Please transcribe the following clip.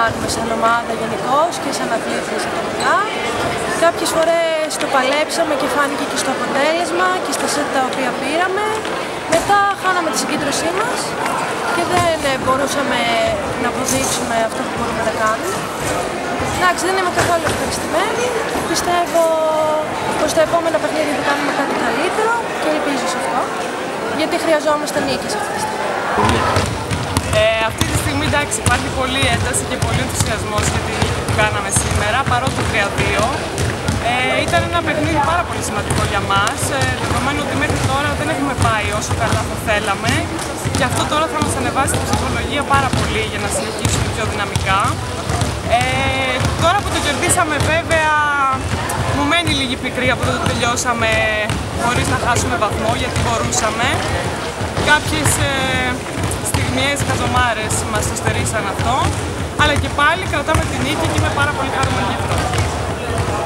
κάνουμε σαν ομάδα γενικώς και σαν αθλήτριες ατομικά. Κάποιες φορές το παλέψαμε και φάνηκε και στο αποτέλεσμα και στα σετ τα οποία πήραμε. Μετά χάναμε τη συγκέντρωσή μας και δεν μπορούσαμε να αποδείξουμε αυτό που μπορούμε να κάνουμε. Εντάξει, δεν είμαι καθόλου ευχαριστημένη. Πιστεύω πως τα επόμενα παιχνίδια θα κάνουμε κάτι καλύτερο και ελπίζω σε αυτό, γιατί χρειαζόμαστε νίκες αυτή τη στιγμή. Αυτή τη στιγμή εντάξει, υπάρχει πολλή ένταση και πολύ ενθουσιασμός για τη νίκη που κάναμε σήμερα, παρότι το 3-2. Ήταν ένα παιχνίδι πάρα πολύ σημαντικό για μας, δεδομένου ότι μέχρι τώρα δεν έχουμε πάει όσο καλά θα θέλαμε και αυτό τώρα θα μας ανεβάσει την ψυχολογία πάρα πολύ για να συνεχίσουμε πιο δυναμικά. Τώρα που το κερδίσαμε βέβαια μου μένει λίγη πικρία που δεν το τελειώσαμε χωρίς να χάσουμε βαθμό, γιατί μπορούσαμε. Κάποιες στιγμιαίες χαζομάρες μας το στερήσαν αυτό, αλλά και πάλι κρατάμε την νίκη και είμαι πάρα πολύ χαρούμενη γι' αυτό.